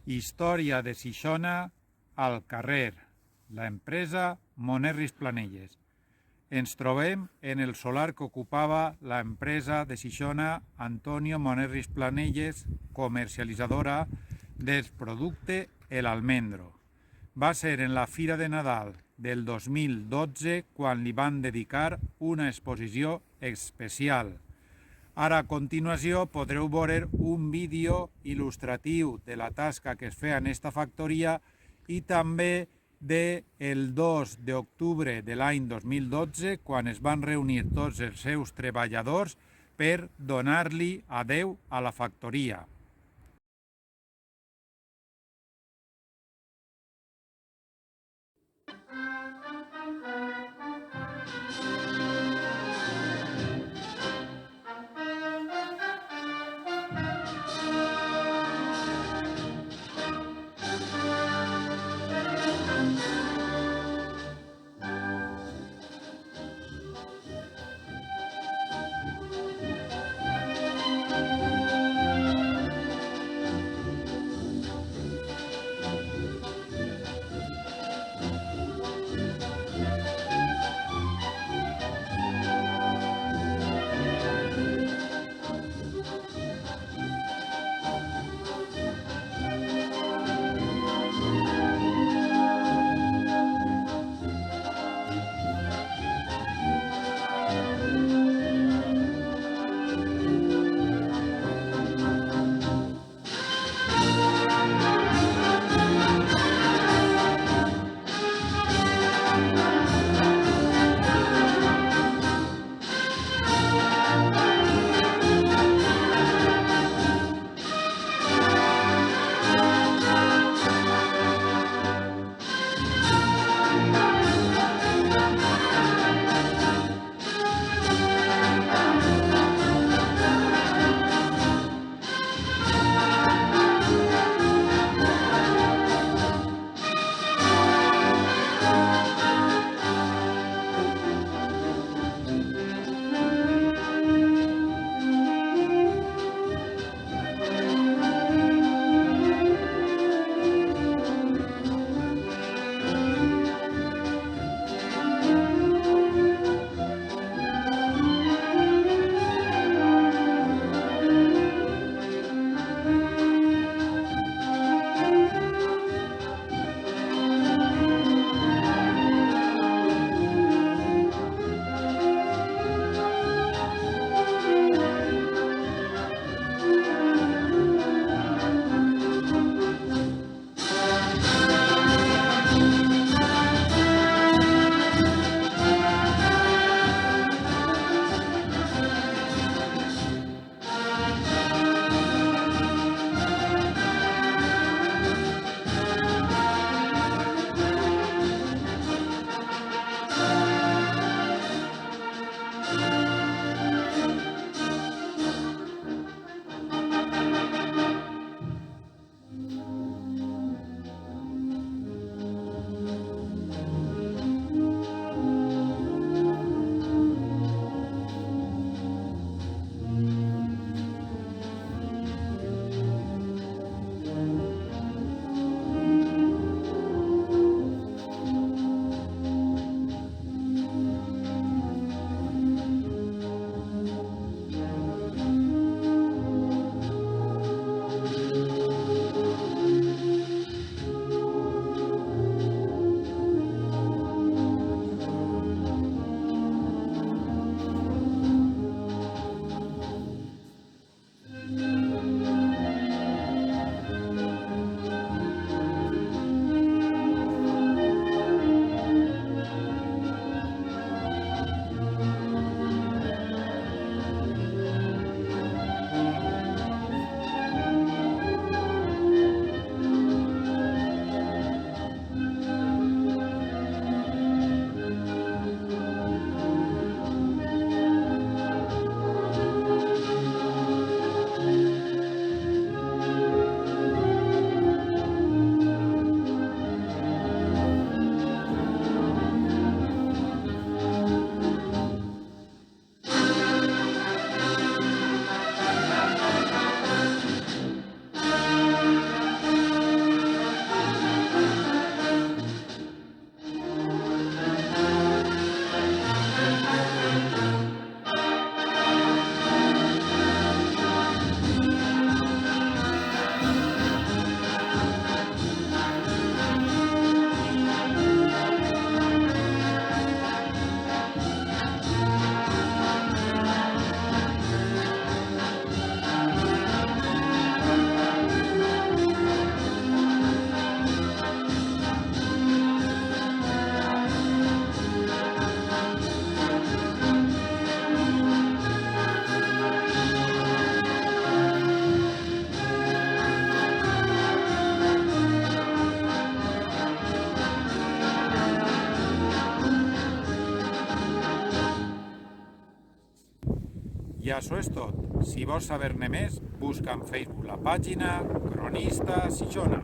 Història de Xixona al carrer. La empresa Monerris Planelles. Ens trobem en el solar que ocupava la empresa de Xixona Antonio Monerris Planelles, comercialitzadora del producte El Almendro. Va ser en la Fira de Nadal del 2012 quan li van dedicar una exposició especial. Ara, a continuació, podreu veure un vídeo il·lustratiu de la tasca que es feia en esta factoria i també del 2 d'octubre de l'any 2012, quan es van reunir tots els seus treballadors per donar-li adeu a la factoria. I això és tot. Si vols saber-ne més, busca en Facebook la pàgina Cronista Xixona.